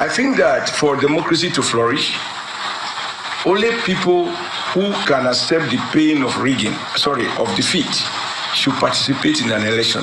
I think that for democracy to flourish, only people who can accept the pain of defeat, should participate in an election.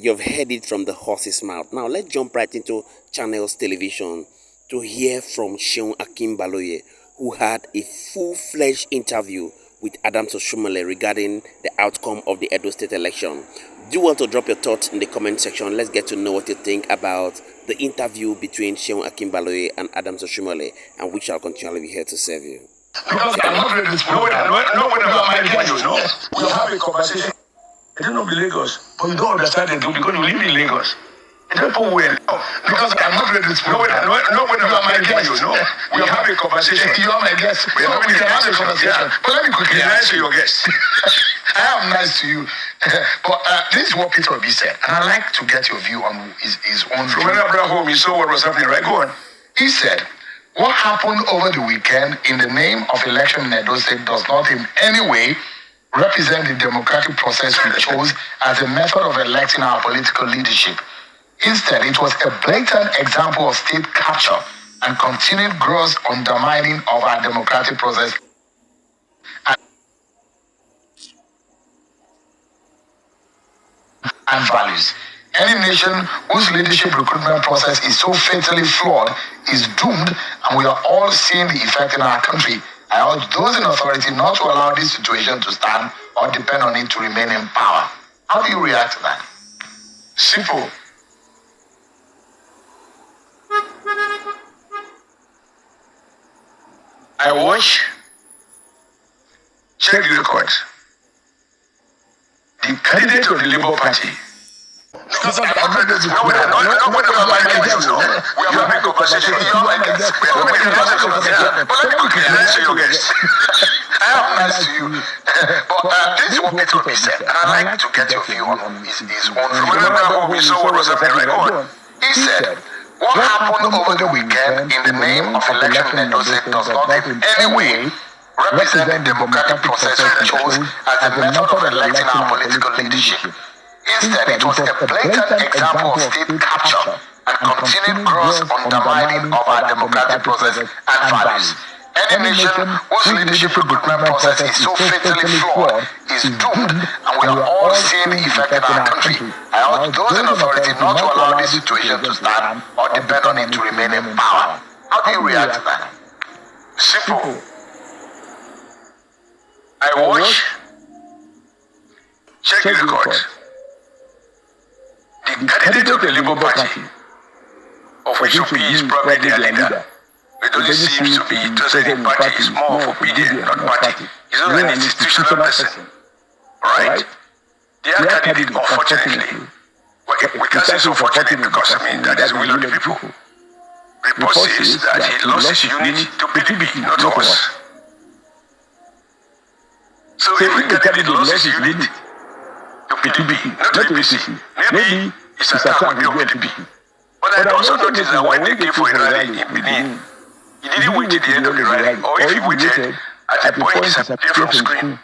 You've heard it from the horse's mouth. Now let's jump right into Channels Television to hear from Seun Akinbaloye, who had a full-fledged interview with Oshimole regarding the outcome of the Edo State election. Do well to drop your thoughts in the comment section. Let's get to know what you think about the interview between Seun Akinbaloye and Oshimole, and we shall continually be here to serve you. Because I'm not ready to know we have a conversation. I don't know the Lagos, but you don't understand it because you live in Lagos. It's not well. Because I'm not ready to know we have a conversation. You are my guest. We can have a conversation. But let me quickly answer your guest. I am nice to you. But this is what Peter Obi said. And I'd like to get your view on his own view. When I brought home, you saw what was happening, right? Go on. He said, what happened over the weekend in the name of election in Edo State does not in any way represent the democratic process we chose as a method of electing our political leadership. Instead, it was a blatant example of state capture and continued gross undermining of our democratic process and values. Any nation whose leadership recruitment process is so fatally flawed is doomed, and we are all seeing the effect in our country. I urge those in authority not to allow this situation to stand or depend on it to remain in power. How do you react to that? Simple. I watch, check the records. The candidate of the Labour Party. Because I'm not ready to know. We are having a conversation. You are my guest. We are having a conversation. But let me quickly answer your guest. I am nice to you. But this is what Peter Obi said. And I'd like to get your view on his own. Remember we saw what was happening, right? Go on. He said, what happened over the weekend in the name of election in Edo State does not in any way represent the democratic process we chose as a method of electing our political leadership. Instead, it was a blatant example of state capture and continued gross undermining of our democratic process and values. Any nation whose leadership recruitment process is so fatally flawed is doomed, and we are all seeing the effect in our country. I urge those in authority not to allow this situation to stand or depend on it to remain in power. How do you react to that? Simple. I watch, check the records. The candidate of the Labour Party, of which Obi is probably their leader, it only seems to be interested in party is more of obedient, not party. He's not an institutional person. Alright? Their candidate, unfortunately, we can say so fortunate because, that is the will of the people. Report says that he lost his unity to PDP, not to us. So every candidate lost his unity to PDP, not to APC. Maybe it's an attack on PDP. But I also noticed that when they came for a rally in Benin, he didn't wait till the end of the rally, or if he waited, at a point he disappeared from screen.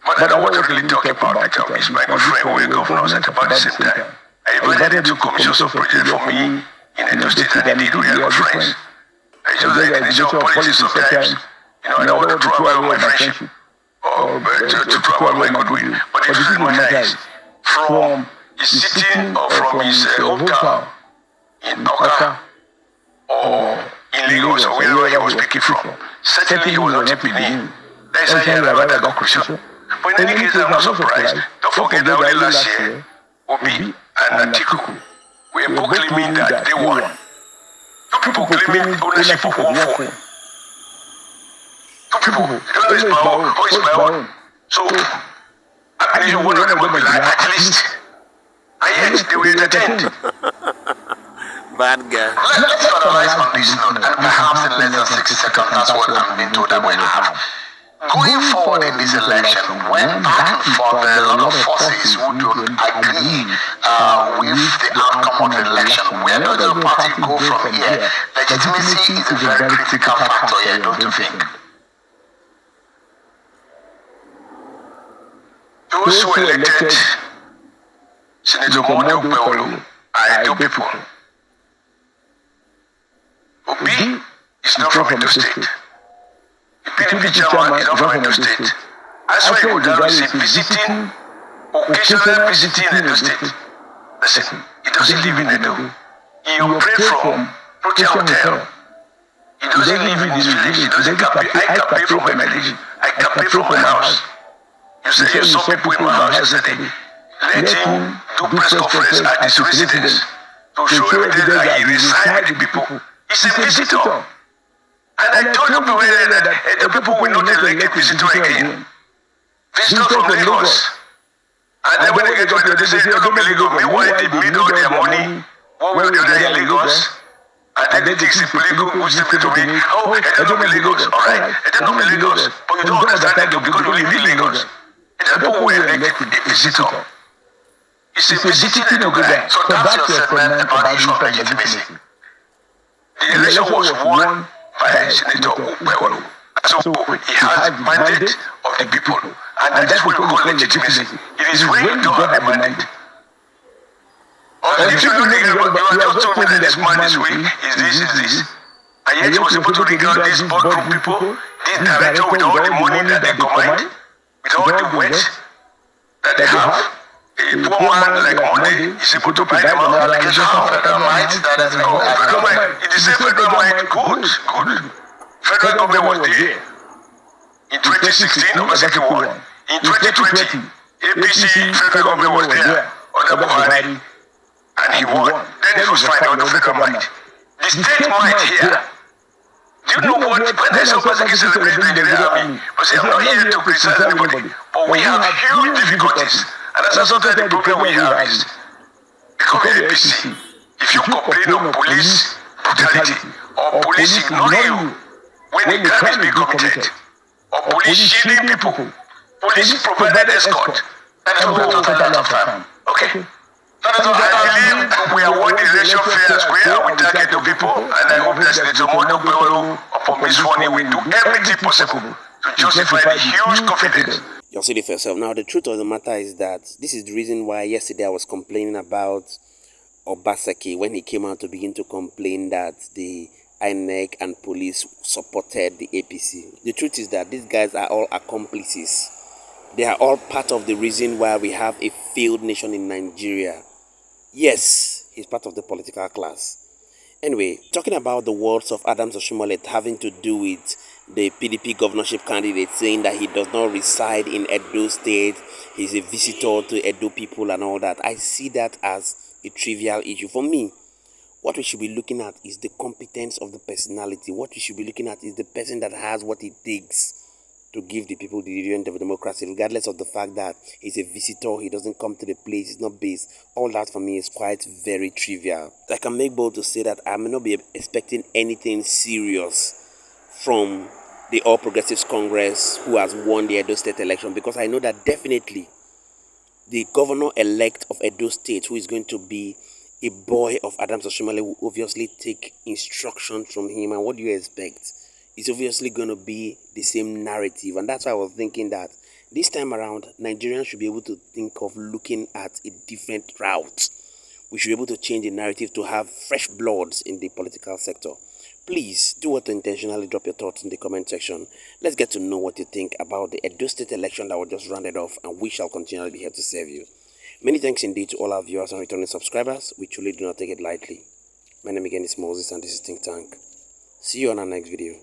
But I don't want to really talk about that. He's my good friend, we were governors at about the same time. I invited him to commissions of project for me in Edo State, and indeed we are good friends. I just like the nature of politics sometimes. I don't want to throw away my friendship, or to throw away my goodwill. But the truth matter is, from his sitting or from his hometown in Oka or in Lagos or wherever he was speaking from, certainly he was not in Benin. That is how he arrived at that conclusion. But in any case, I'm not surprised. Don't forget that only last year, Obi and Atiku were both claiming that they won. Two people claiming ownership of one phone. Two people. Who is my own? Who is my own? So, I believe one of them will be like, at least. And yes, they were entertained. Bad guy. Let's analyze on this note, and perhaps in less than 60 seconds, that's what I'm being told that we have. Going forward in this election, when back and forth, there are a lot of forces who don't agree with the outcome of the election. Where does the party go from here? Legitimacy is a very critical factor here, don't you think? Those who elected Senator Monday Okpewolo are Edo people. Obi is not from Edo State. The PDP chairman is not from Edo State. As for Igbo is visiting, occasionally visiting Edo State. Listen, he doesn't live in Edo. He operates from Protea Hotel. He doesn't live in his village. He doesn't I can pay from my village. I can pay from my house. You say you saw people in my house yesterday. Let him do press conference at his residence to show evidence that he resides with the people. He's a visitor. And I told you people that the people will not elect a visitor again. Visitors from Lagos. And then when they get to Lagos, they say they don't be Lagos. Meanwhile, they made all their money one way or the other in Lagos. And then they think it's Lagos, Muslim to me. Oh, I don't be Lagos. All right, I don't be Lagos. But you don't understand that because you live in Lagos. The people will elect a visitor. It's a visiting a guy. So that's your statement about the issue of legitimacy. The election was won by Senator Okpewolo. So he has the mandate of the people. And that's what we call legitimacy. It is when you don't have a mandate. Or if you don't think about you are just told me that this man is weak, is this. And yet you were supposed to regard these boardroom people, this director with all the money that they command, with all the wealth that they have. A poor man like money is able to buy them out like a federal might. That is federal might. It is a federal might. Good. Federal government was there. In 2016, Obaseki won. In 2020, APC federal government was there under Buhari, and he won. Then it was fine under federal might. The state might here. Do you know what? When there's Obaseki celebrating the Nigerian army, but say, I'm not here to criticize anybody, but we have huge difficulties. And that's sometimes the problem we have is because of APC. If you complain of police brutality or police ignoring you when the crime is being committed, or police shielding people, police provided escort, that is what we're talking about time. Okay? I believe we are winning the election fair and square and we target the people, and I hope that Senator Mondo Kwewolo upon this morning will do everything possible to justify the huge confidence. You'll see it for yourself. Now, the truth of the matter is that this is the reason why yesterday I was complaining about Obaseki when he came out to begin to complain that the INEC and police supported the APC. The truth is that these guys are all accomplices. They are all part of the reason why we have a failed nation in Nigeria. Yes, he's part of the political class. Anyway, talking about the words of Adams Oshimole having to do with the PDP governorship candidate saying that he does not reside in Edo State, he's a visitor to Edo people and all that. I see that as a trivial issue. For me, what we should be looking at is the competence of the personality. What we should be looking at is the person that has what it takes to give the people the dividend of democracy, regardless of the fact that he's a visitor, he doesn't come to the place, he's not based. All that for me is quite very trivial. I can make bold to say that I may not be expecting anything serious from the All Progressives Congress who has won the Edo State election, because I know that definitely the governor-elect of Edo State, who is going to be a boy of Adams Oshimole, will obviously take instructions from him. And what do you expect? It's obviously going to be the same narrative. And that's why I was thinking that this time around, Nigerians should be able to think of looking at a different route. We should be able to change the narrative to have fresh bloods in the political sector. Please do what to intentionally drop your thoughts in the comment section. Let's get to know what you think about the Edo State election that was just rounded off, and we shall continually be here to serve you. Many thanks indeed to all our viewers and returning subscribers. We truly do not take it lightly. My name again is Moses, and this is Think Tank. See you on our next video.